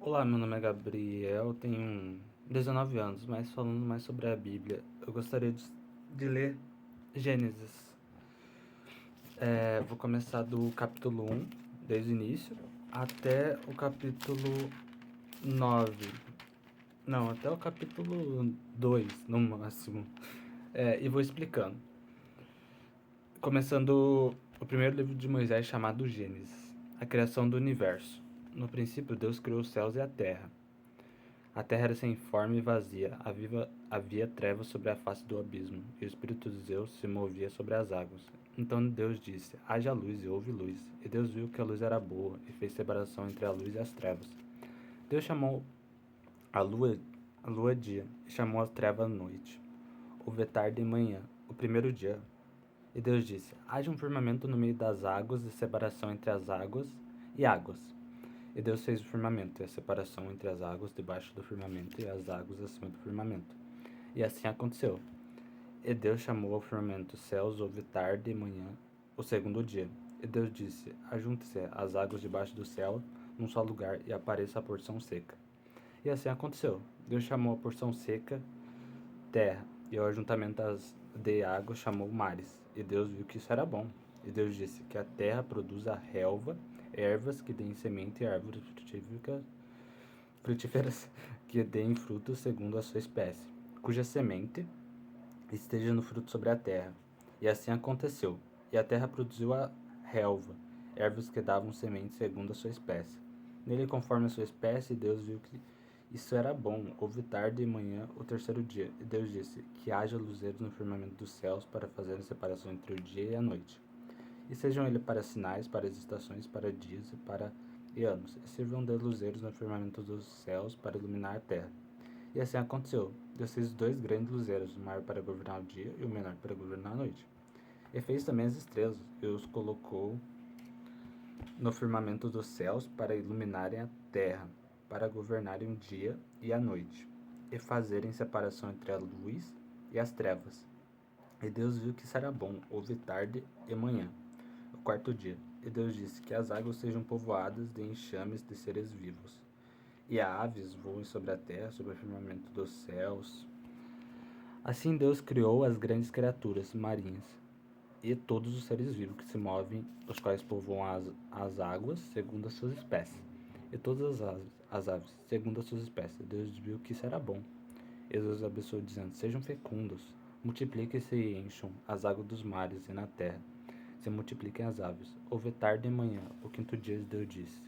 Olá, meu nome é Gabriel, tenho 19 anos, mas falando mais sobre a Bíblia, eu gostaria de ler Gênesis. Vou começar do capítulo 1, desde o início, até o capítulo 9. Não, até o capítulo 2, no máximo. E vou explicando. Começando o primeiro livro de Moisés, chamado Gênesis, a criação do universo. No princípio, Deus criou os céus e a terra. A terra era sem forma e vazia, havia trevas sobre a face do abismo, e o Espírito de Deus se movia sobre as águas. Então Deus disse: haja luz, e houve luz. E Deus viu que a luz era boa, e fez separação entre a luz e as trevas. Deus chamou a lua, a lua dia, e chamou as trevas noite. Houve tarde e manhã, o primeiro dia. E Deus disse: haja um firmamento no meio das águas, e separação entre as águas e águas. E Deus fez o firmamento, e a separação entre as águas debaixo do firmamento e as águas acima do firmamento. E assim aconteceu. E Deus chamou ao firmamento céus, houve tarde e manhã, o segundo dia. E Deus disse: ajunte-se as águas debaixo do céu num só lugar, e apareça a porção seca. E assim aconteceu. Deus chamou a porção seca terra, e ao ajuntamento de águas chamou mares. E Deus viu que isso era bom. E Deus disse: que a terra produza relva, ervas que deem semente e árvores frutíferas que deem frutos segundo a sua espécie, cuja semente esteja no fruto sobre a terra. E assim aconteceu. E a terra produziu a relva, ervas que davam semente segundo a sua espécie. Nele, conforme a sua espécie, Deus viu que isso era bom. Houve tarde e manhã, o terceiro dia. E Deus disse: que haja luzeiros no firmamento dos céus para fazerem separação entre o dia e a noite. E sejam ele para sinais, para as estações, para dias e anos. E sirvam de luzeiros no firmamento dos céus para iluminar a terra. E assim aconteceu. Deus fez dois grandes luzeiros, o maior para governar o dia e o menor para governar a noite. E fez também as estrelas, e os colocou no firmamento dos céus para iluminarem a terra, para governarem o dia e a noite, e fazerem separação entre a luz e as trevas. E Deus viu que isso era bom. Houve tarde e manhã, o quarto dia. E Deus disse: que as águas sejam povoadas de enxames de seres vivos, e a aves voem sobre a terra, sobre o firmamento dos céus. Assim Deus criou as grandes criaturas marinhas, e todos os seres vivos que se movem, os quais povoam as águas, segundo as suas espécies, e todas as aves, segundo as suas espécies. Deus viu que isso era bom. E Deus abençoou, dizendo: sejam fecundos, multipliquem-se e encham as águas dos mares, e na terra se multipliquem as aves. Houve tarde e manhã, o quinto dia. Deus disse: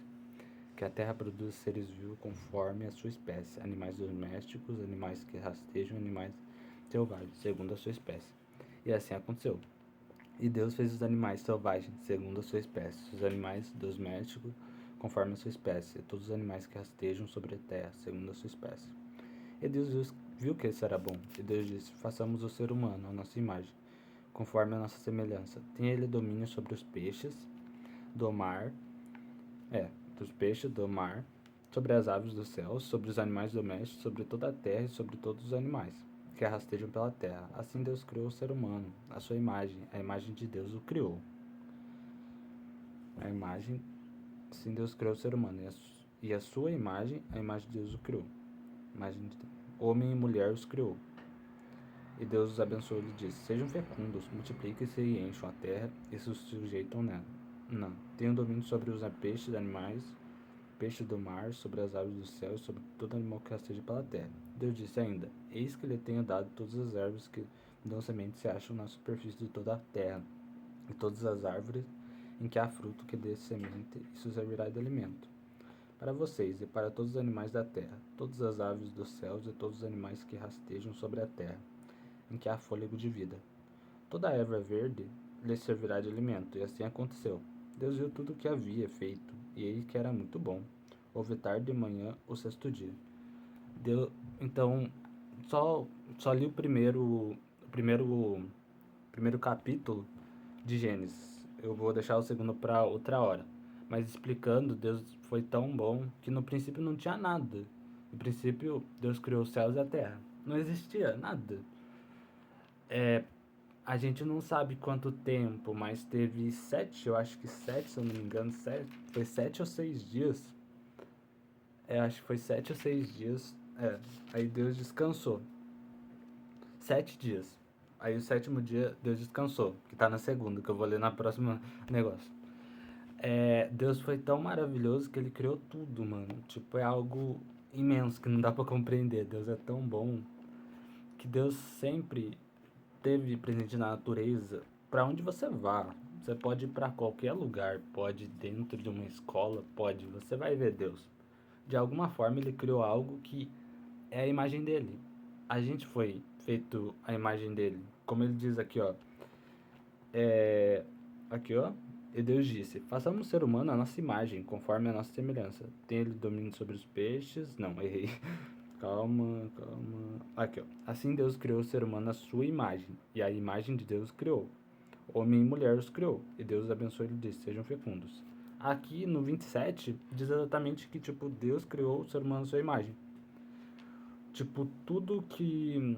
que a terra produza seres vivos conforme a sua espécie, animais domésticos, animais que rastejam, animais selvagens, segundo a sua espécie. E assim aconteceu. E Deus fez os animais selvagens, segundo a sua espécie, os animais domésticos, conforme a sua espécie, e todos os animais que rastejam sobre a terra, segundo a sua espécie. E Deus viu que isso era bom. E Deus disse: façamos o ser humano à nossa imagem, conforme a nossa semelhança. Tenha ele domínio sobre os peixes do mar, dos peixes do mar, sobre as aves do céu, sobre os animais domésticos, sobre toda a terra e sobre todos os animais que rastejam pela terra. Assim Deus criou o ser humano, a sua imagem, a imagem de Deus o criou. A imagem, assim Deus criou o ser humano, e a sua imagem, a imagem de Deus o criou. Imagem de Deus. Homem e mulher os criou. E Deus os abençoou e disse: sejam fecundos, multipliquem-se e encham a terra e se sujeitam nela. Não, tenham domínio sobre os peixes, animais, peixes do mar, sobre as aves do céu e sobre todo animal que rasteja pela terra. Deus disse ainda: eis que lhe tenho dado todas as árvores que dão semente se acham na superfície de toda a terra, e todas as árvores em que há fruto que dê semente, isso servirá de alimento para vocês e para todos os animais da terra, todas as aves dos céus e todos os animais que rastejam sobre a terra, em que há fôlego de vida. Toda a erva verde lhe servirá de alimento. E assim aconteceu. Deus viu tudo o que havia feito, e eis que era muito bom. Houve tarde e manhã, o sexto dia. Então, só, só li o primeiro capítulo de Gênesis. Eu vou deixar o segundo para outra hora. Mas explicando, Deus foi tão bom que no princípio não tinha nada. No princípio, Deus criou os céus e a terra. Não existia nada. A gente não sabe quanto tempo, mas teve 7, eu acho que 7, se eu não me engano, 7, foi 7 ou 6 dias acho que foi 7 ou 6 dias. Aí Deus descansou. 7 dias. Aí o sétimo dia Deus descansou, que tá na segunda, que eu vou ler na próxima negócio. Deus foi tão maravilhoso que ele criou tudo, mano. Tipo, é algo imenso que não dá pra compreender. Deus é tão bom que Deus sempre teve presente na natureza. Pra onde você vá, você pode ir pra qualquer lugar, pode ir dentro de uma escola, pode, você vai ver Deus. De alguma forma ele criou algo que é a imagem dele. A gente foi feito a imagem dele. Como ele diz aqui, ó. Aqui, ó. E Deus disse: façamos o ser humano a nossa imagem, conforme a nossa semelhança. Tem ele domínio sobre os peixes? Não, errei. Calma, calma. Aqui, ó. Assim Deus criou o ser humano à sua imagem, e a imagem de Deus criou. Homem e mulher os criou, e Deus abençoou e disse: sejam fecundos. Aqui no 27 diz exatamente que, tipo, Deus criou o ser humano à sua imagem. Tipo, tudo que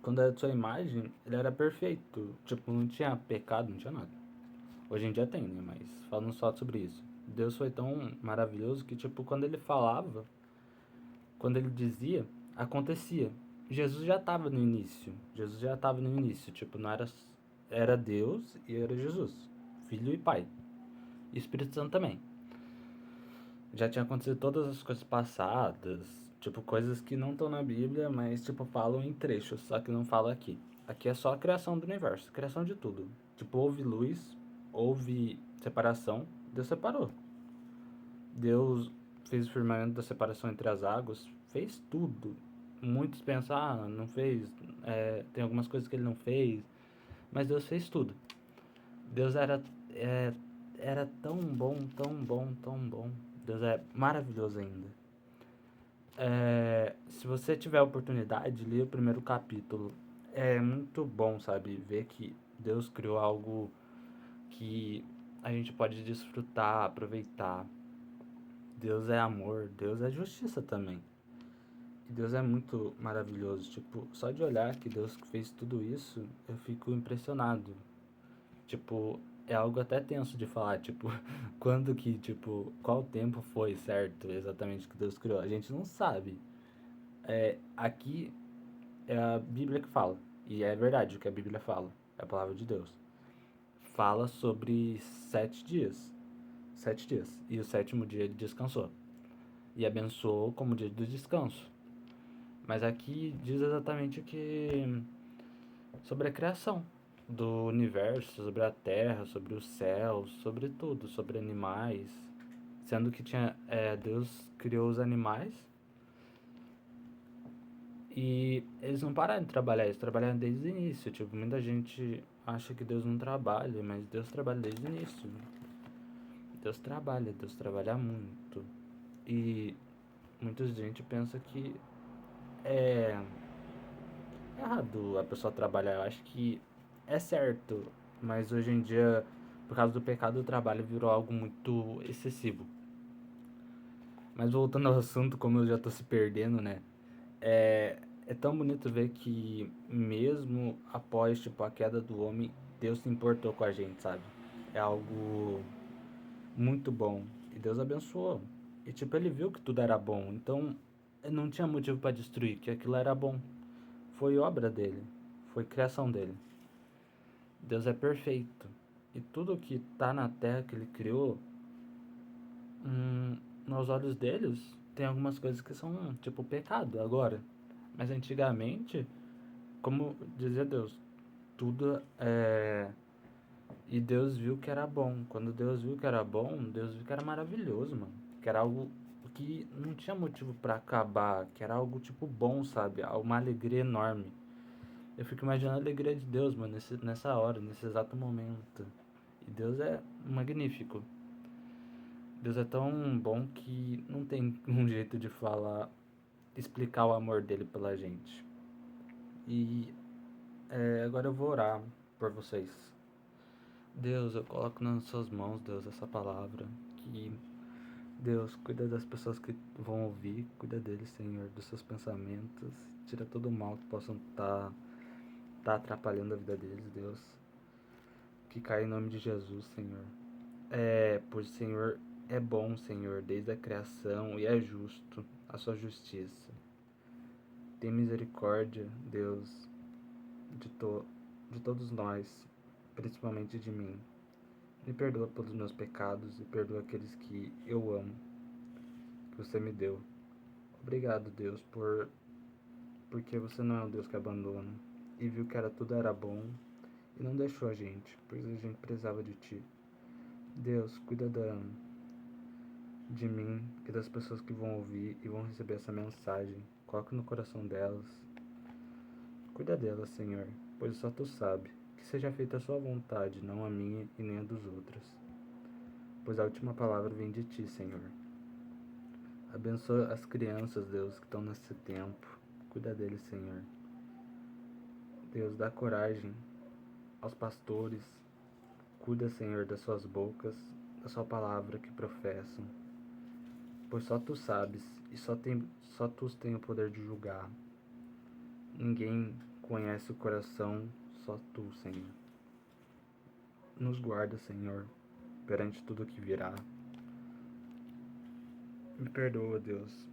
quando era de sua imagem, ele era perfeito. Tipo, não tinha pecado, não tinha nada. Hoje em dia tem, né? Mas falando só sobre isso. Deus foi tão maravilhoso que, tipo, quando ele falava, quando ele dizia, acontecia. Jesus já estava no início. Jesus já estava no início. Tipo, não era. Era Deus e era Jesus. Filho e Pai. E Espírito Santo também. Já tinha acontecido todas as coisas passadas. Tipo, coisas que não estão na Bíblia, mas, tipo, falam em trechos. Só que não fala aqui. Aqui é só a criação do universo. Criação de tudo. Tipo, houve luz, houve separação. Deus separou. Deus fez o firmamento da separação entre as águas, fez tudo. Muitos pensam, não fez, tem algumas coisas que ele não fez, mas Deus fez tudo. Deus é, era tão bom, tão bom, tão bom. Deus é maravilhoso ainda. Se você tiver a oportunidade, ler o primeiro capítulo. É muito bom, sabe, ver que Deus criou algo que a gente pode desfrutar, aproveitar. Deus é amor, Deus é justiça também. E Deus é muito maravilhoso. Tipo, só de olhar que Deus fez tudo isso, eu fico impressionado. Tipo, é algo até tenso de falar, tipo, quando que, tipo, qual tempo foi certo exatamente que Deus criou? A gente não sabe. Aqui é a Bíblia que fala. E é verdade o que a Bíblia fala. É a palavra de Deus. Fala sobre 7 dias. 7 dias. E o sétimo dia ele descansou. E abençoou como dia do descanso. Mas aqui diz exatamente que sobre a criação do universo, sobre a terra, sobre os céus, sobre tudo, sobre animais. Sendo que Deus criou os animais e eles não pararam de trabalhar, eles trabalharam desde o início. Tipo, muita gente acha que Deus não trabalha, mas Deus trabalha desde o início. Deus trabalha muito. E muita gente pensa que é errado a pessoa trabalhar. Eu acho que é certo, mas hoje em dia, por causa do pecado, o trabalho virou algo muito excessivo. Mas voltando ao assunto, como eu já tô se perdendo, né? É tão bonito ver que mesmo após, tipo, a queda do homem, Deus se importou com a gente, sabe? É algo muito bom. E Deus abençoou. E, tipo, ele viu que tudo era bom. Então, não tinha motivo para destruir, que aquilo era bom. Foi obra dele. Foi criação dele. Deus é perfeito. E tudo que tá na terra que ele criou, nos olhos deles, tem algumas coisas que são tipo pecado agora. Mas antigamente, como dizia Deus, tudo é. E Deus viu que era bom. Quando Deus viu que era bom, Deus viu que era maravilhoso, mano. Que era algo que não tinha motivo para acabar, que era algo tipo bom, sabe? Uma alegria enorme. Eu fico imaginando a alegria de Deus, mano, nessa hora, nesse exato momento. E Deus é magnífico. Deus é tão bom que não tem um jeito de falar, explicar o amor dele pela gente. E agora eu vou orar por vocês. Deus, eu coloco nas suas mãos, Deus, essa palavra. Que Deus cuida das pessoas que vão ouvir, cuida deles, Senhor, dos seus pensamentos. Tira todo o mal que possam tá atrapalhando a vida deles, Deus. Que caia em nome de Jesus, Senhor. Pois, Senhor, é bom, Senhor, desde a criação, e é justo a sua justiça. Tem misericórdia, Deus, de, de todos nós, principalmente de mim. Me perdoa pelos meus pecados e perdoa aqueles que eu amo, que você me deu. Obrigado, Deus, porque você não é um Deus que abandona e viu que tudo era bom e não deixou a gente, pois a gente precisava de ti. Deus, cuida de mim e das pessoas que vão ouvir e vão receber essa mensagem. Coloca no coração delas. Cuida delas, Senhor, pois só tu sabe. Que seja feita a sua vontade, não a minha e nem a dos outros. Pois a última palavra vem de ti, Senhor. Abençoa as crianças, Deus, que estão nesse tempo. Cuida deles, Senhor. Deus, dá coragem aos pastores. Cuida, Senhor, das suas bocas, da sua palavra que professam. Pois só tu sabes e só tu tens o poder de julgar. Ninguém conhece o coração, só tu, Senhor. Nos guarda, Senhor, perante tudo que virá. Me perdoa, Deus,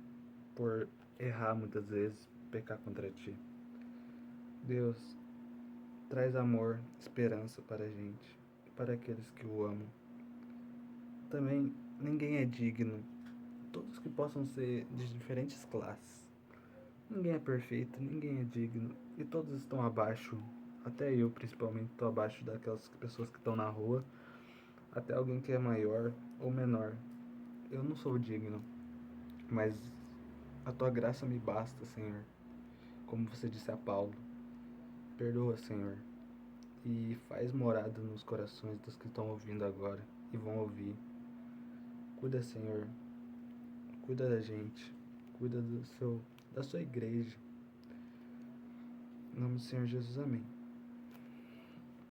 por errar muitas vezes, pecar contra ti. Deus, traz amor, esperança para a gente e para aqueles que o amam. Também ninguém é digno, todos que possam ser de diferentes classes. Ninguém é perfeito, ninguém é digno e todos estão abaixo. Até eu, principalmente, estou abaixo daquelas pessoas que estão na rua. Até alguém que é maior ou menor. Eu não sou digno, mas a tua graça me basta, Senhor. Como você disse a Paulo, perdoa, Senhor, e faz morada nos corações dos que estão ouvindo agora e vão ouvir. Cuida, Senhor, cuida da gente, cuida da sua igreja. Em nome do Senhor Jesus, amém.